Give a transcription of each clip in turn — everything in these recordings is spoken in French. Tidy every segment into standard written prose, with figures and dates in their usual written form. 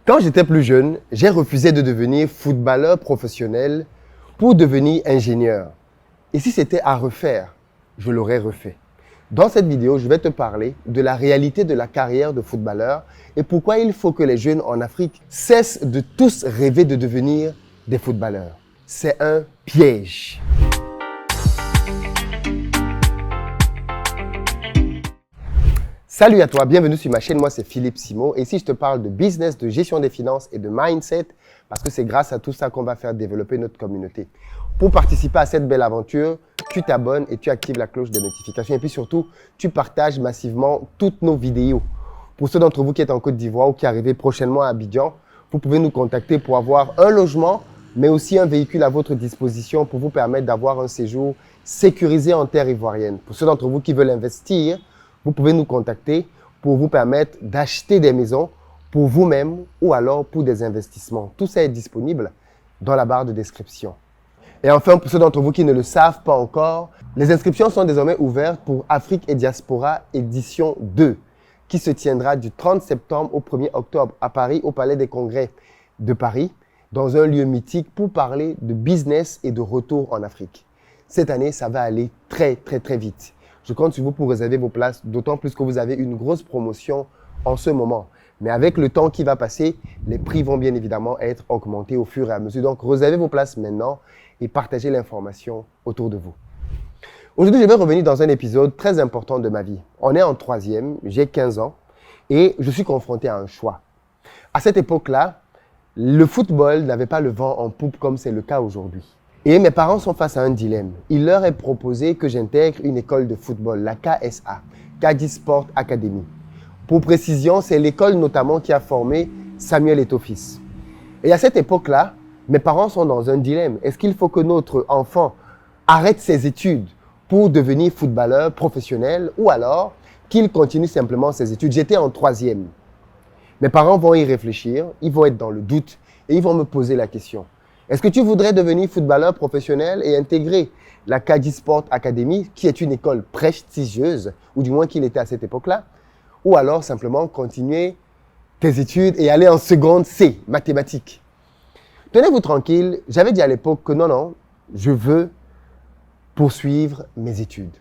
Quand j'étais plus jeune, j'ai refusé de devenir footballeur professionnel pour devenir ingénieur. Et si c'était à refaire, je l'aurais refait. Dans cette vidéo, je vais te parler de la réalité de la carrière de footballeur et pourquoi il faut que les jeunes en Afrique cessent de tous rêver de devenir des footballeurs. C'est un piège. Salut à toi, bienvenue sur ma chaîne, moi c'est Philippe Simo et ici je te parle de business, de gestion des finances et de mindset parce que c'est grâce à tout ça qu'on va faire développer notre communauté. Pour participer à cette belle aventure, tu t'abonnes et tu actives la cloche des notifications et puis surtout, tu partages massivement toutes nos vidéos. Pour ceux d'entre vous qui êtes en Côte d'Ivoire ou qui arrivez prochainement à Abidjan, vous pouvez nous contacter pour avoir un logement mais aussi un véhicule à votre disposition pour vous permettre d'avoir un séjour sécurisé en terre ivoirienne. Pour ceux d'entre vous qui veulent investir, vous pouvez nous contacter pour vous permettre d'acheter des maisons pour vous-même ou alors pour des investissements. Tout ça est disponible dans la barre de description. Et enfin, pour ceux d'entre vous qui ne le savent pas encore, les inscriptions sont désormais ouvertes pour Afrique et Diaspora édition 2 qui se tiendra du 30 septembre au 1er octobre à Paris, au Palais des Congrès de Paris, dans un lieu mythique pour parler de business et de retour en Afrique. Cette année, ça va aller très vite. Je compte sur vous pour réserver vos places, d'autant plus que vous avez une grosse promotion en ce moment. Mais avec le temps qui va passer, les prix vont bien évidemment être augmentés au fur et à mesure. Donc, réservez vos places maintenant et partagez l'information autour de vous. Aujourd'hui, je vais revenir dans un épisode très important de ma vie. On est en 3e, j'ai 15 ans et je suis confronté à un choix. À cette époque-là, le football n'avait pas le vent en poupe comme c'est le cas aujourd'hui. Et mes parents sont face à un dilemme. Il leur est proposé que j'intègre une école de football, la KSA, Kadi Sport Academy. Pour précision, c'est l'école notamment qui a formé Samuel Eto'o-Fils. Et à cette époque-là, mes parents sont dans un dilemme. Est-ce qu'il faut que notre enfant arrête ses études pour devenir footballeur professionnel ou alors qu'il continue simplement ses études? J'étais en 3e. Mes parents vont y réfléchir, ils vont être dans le doute et ils vont me poser la question. Est-ce que tu voudrais devenir footballeur professionnel et intégrer la Kadi Sport Academy, qui est une école prestigieuse, ou du moins qu'il était à cette époque-là, ou alors simplement continuer tes études et aller en seconde C, mathématiques? Tenez-vous tranquille, j'avais dit à l'époque que non, je veux poursuivre mes études.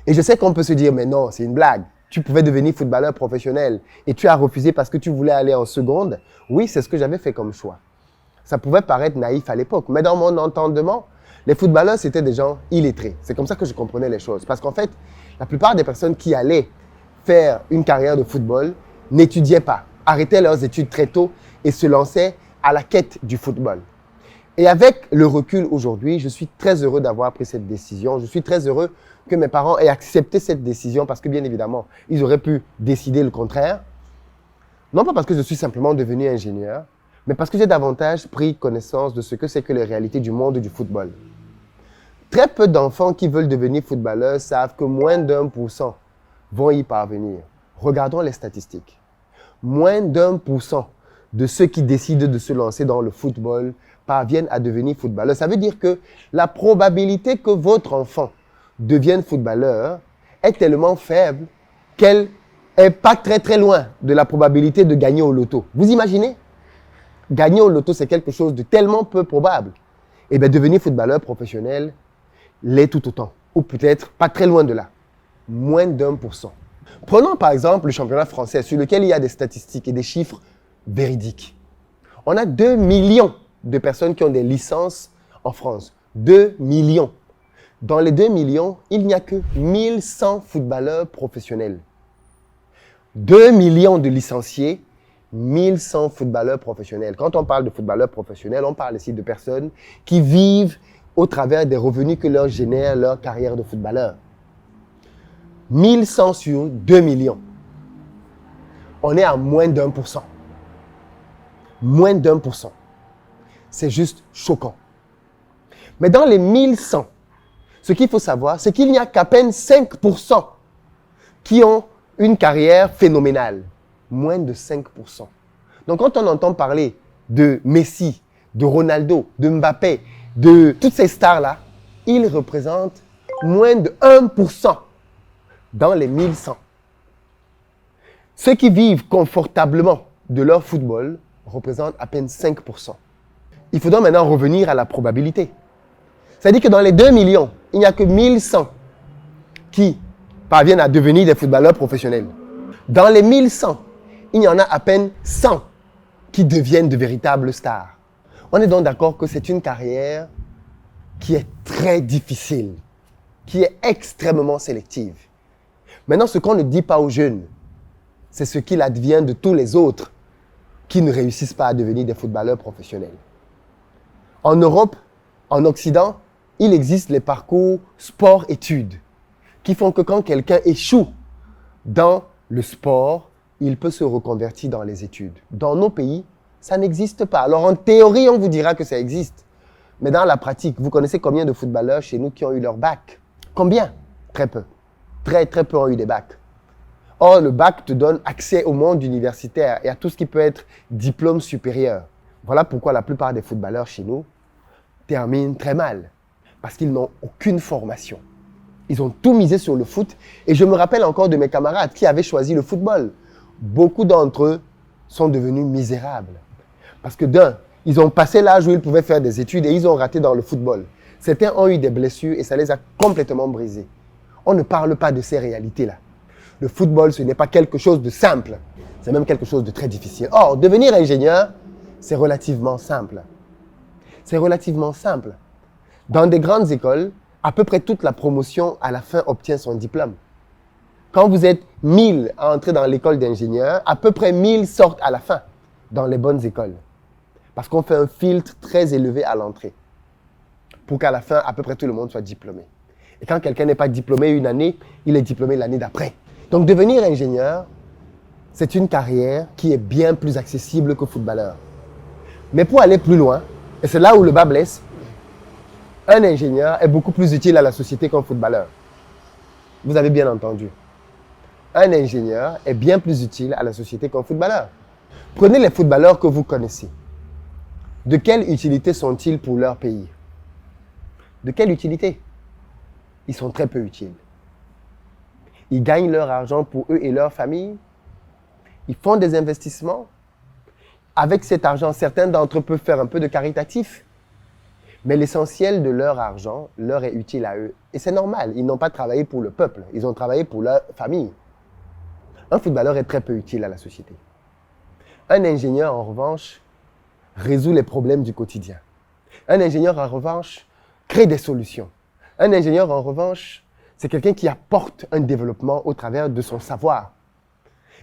Et je sais qu'on peut se dire, mais non, c'est une blague. Tu pouvais devenir footballeur professionnel et tu as refusé parce que tu voulais aller en seconde. Oui, c'est ce que j'avais fait comme choix. Ça pouvait paraître naïf à l'époque, mais dans mon entendement, les footballeurs, c'était des gens illettrés. C'est comme ça que je comprenais les choses. Parce qu'en fait, la plupart des personnes qui allaient faire une carrière de football n'étudiaient pas, arrêtaient leurs études très tôt et se lançaient à la quête du football. Et avec le recul aujourd'hui, je suis très heureux d'avoir pris cette décision. Je suis très heureux que mes parents aient accepté cette décision parce que bien évidemment, ils auraient pu décider le contraire. Non pas parce que je suis simplement devenu ingénieur, mais parce que j'ai davantage pris connaissance de ce que c'est que les réalités du monde du football. Très peu d'enfants qui veulent devenir footballeurs savent que moins d'1% vont y parvenir. Regardons les statistiques. Moins d'1% de ceux qui décident de se lancer dans le football parviennent à devenir footballeurs. Ça veut dire que la probabilité que votre enfant devienne footballeur est tellement faible qu'elle n'est pas très loin de la probabilité de gagner au loto. Vous imaginez? Gagner au loto, c'est quelque chose de tellement peu probable. Et bien, devenir footballeur professionnel l'est tout autant. Ou peut-être pas très loin de là. Moins d'1%. Prenons par exemple le championnat français sur lequel il y a des statistiques et des chiffres véridiques. On a 2 millions de personnes qui ont des licences en France. 2 millions. Dans les 2 millions, il n'y a que 1100 footballeurs professionnels. 2 millions de licenciés, 1100 footballeurs professionnels. Quand on parle de footballeurs professionnels, on parle ici de personnes qui vivent au travers des revenus que leur génère leur carrière de footballeur. 1100 sur 2 millions. On est à moins d'1%. Moins d'1%. C'est juste choquant. Mais dans les 1100, ce qu'il faut savoir, c'est qu'il n'y a qu'à peine 5% qui ont une carrière phénoménale. Moins de 5%. Donc, quand on entend parler de Messi, de Ronaldo, de Mbappé, de toutes ces stars-là, ils représentent moins de 1% dans les 1100. Ceux qui vivent confortablement de leur football représente à peine 5%. Il faudra maintenant revenir à la probabilité. C'est-à-dire que dans les 2 millions, il n'y a que 1100 qui parviennent à devenir des footballeurs professionnels. Dans les 1100, il y en a à peine 100 qui deviennent de véritables stars. On est donc d'accord que c'est une carrière qui est très difficile, qui est extrêmement sélective. Maintenant, ce qu'on ne dit pas aux jeunes, c'est ce qu'il advient de tous les autres qui ne réussissent pas à devenir des footballeurs professionnels. En Europe, en Occident, il existe les parcours sport-études qui font que quand quelqu'un échoue dans le sport, il peut se reconvertir dans les études. Dans nos pays, ça n'existe pas. Alors en théorie, on vous dira que ça existe. Mais dans la pratique, vous connaissez combien de footballeurs chez nous qui ont eu leur bac? Combien? Très peu. Très peu ont eu des bacs. Or, le bac te donne accès au monde universitaire et à tout ce qui peut être diplôme supérieur. Voilà pourquoi la plupart des footballeurs chez nous terminent très mal. Parce qu'ils n'ont aucune formation. Ils ont tout misé sur le foot. Et je me rappelle encore de mes camarades qui avaient choisi le football. Beaucoup d'entre eux sont devenus misérables. Parce que d'un, ils ont passé l'âge où ils pouvaient faire des études et ils ont raté dans le football. Certains ont eu des blessures et ça les a complètement brisés. On ne parle pas de ces réalités-là. Le football, ce n'est pas quelque chose de simple. C'est même quelque chose de très difficile. Or, devenir ingénieur, c'est relativement simple. C'est relativement simple. Dans des grandes écoles, à peu près toute la promotion, à la fin, obtient son diplôme. Quand vous êtes 1000 à entrer dans l'école d'ingénieur, à peu près 1000 sortent à la fin dans les bonnes écoles. Parce qu'on fait un filtre très élevé à l'entrée. Pour qu'à la fin, à peu près tout le monde soit diplômé. Et quand quelqu'un n'est pas diplômé une année, il est diplômé l'année d'après. Donc devenir ingénieur, c'est une carrière qui est bien plus accessible que footballeur. Mais pour aller plus loin, et c'est là où le bas blesse, un ingénieur est beaucoup plus utile à la société qu'un footballeur. Vous avez bien entendu. Un ingénieur est bien plus utile à la société qu'un footballeur. Prenez les footballeurs que vous connaissez. De quelle utilité sont-ils pour leur pays? De quelle utilité? Ils sont très peu utiles. Ils gagnent leur argent pour eux et leur famille. Ils font des investissements. Avec cet argent, certains d'entre eux peuvent faire un peu de caritatif. Mais l'essentiel de leur argent leur est utile à eux. Et c'est normal, ils n'ont pas travaillé pour le peuple, ils ont travaillé pour leur famille. Un footballeur est très peu utile à la société. Un ingénieur, en revanche, résout les problèmes du quotidien. Un ingénieur, en revanche, crée des solutions. Un ingénieur, en revanche, c'est quelqu'un qui apporte un développement au travers de son savoir.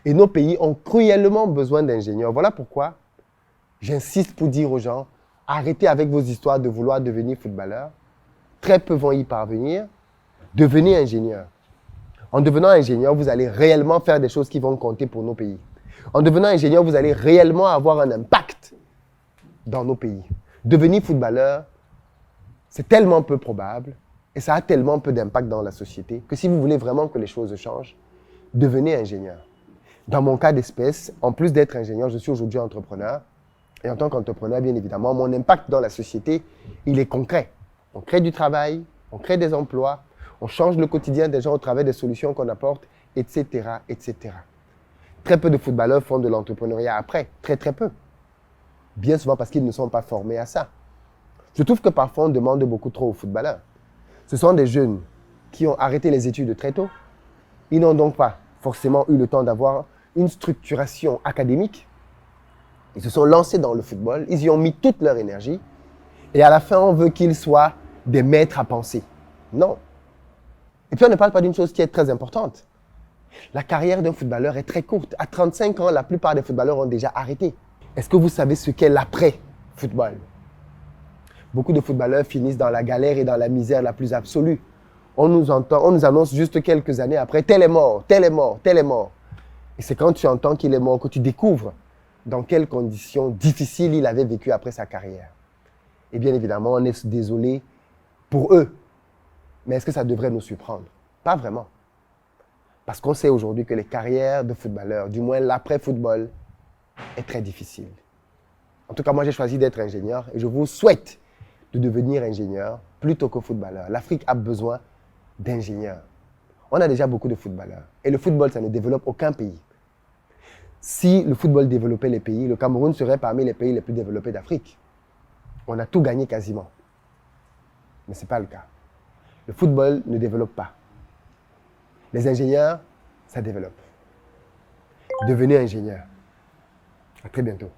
Et nos pays ont cruellement besoin d'ingénieurs. Voilà pourquoi j'insiste pour dire aux gens, arrêtez avec vos histoires de vouloir devenir footballeur. Très peu vont y parvenir. Devenez ingénieur. En devenant ingénieur, vous allez réellement faire des choses qui vont compter pour nos pays. En devenant ingénieur, vous allez réellement avoir un impact dans nos pays. Devenir footballeur, c'est tellement peu probable et ça a tellement peu d'impact dans la société que si vous voulez vraiment que les choses changent, devenez ingénieur. Dans mon cas d'espèce, en plus d'être ingénieur, je suis aujourd'hui entrepreneur. Et en tant qu'entrepreneur, bien évidemment, mon impact dans la société, il est concret. On crée du travail, on crée des emplois, on change le quotidien des gens au travers des solutions qu'on apporte, etc., etc. Très peu de footballeurs font de l'entrepreneuriat après, très peu. Bien souvent parce qu'ils ne sont pas formés à ça. Je trouve que parfois on demande beaucoup trop aux footballeurs. Ce sont des jeunes qui ont arrêté les études très tôt. Ils n'ont donc pas forcément eu le temps d'avoir une structuration académique. Ils se sont lancés dans le football, ils y ont mis toute leur énergie. Et à la fin, on veut qu'ils soient des maîtres à penser. Non. Et puis on ne parle pas d'une chose qui est très importante. La carrière d'un footballeur est très courte. À 35 ans, la plupart des footballeurs ont déjà arrêté. Est-ce que vous savez ce qu'est l'après-football? Beaucoup de footballeurs finissent dans la galère et dans la misère la plus absolue. On nous annonce juste quelques années après, tel est mort, tel est mort, tel est mort. Et c'est quand tu entends qu'il est mort que tu découvres dans quelles conditions difficiles il avait vécu après sa carrière. Et bien évidemment, on est désolé pour eux. Mais est-ce que ça devrait nous surprendre? Pas vraiment. Parce qu'on sait aujourd'hui que les carrières de footballeurs, du moins l'après-football, est très difficile. En tout cas, moi j'ai choisi d'être ingénieur et je vous souhaite de devenir ingénieur plutôt que footballeur. L'Afrique a besoin d'ingénieurs. On a déjà beaucoup de footballeurs. Et le football, ça ne développe aucun pays. Si le football développait les pays, le Cameroun serait parmi les pays les plus développés d'Afrique. On a tout gagné quasiment. Mais ce n'est pas le cas. Le football ne développe pas. Les ingénieurs, ça développe. Devenez ingénieur. À très bientôt.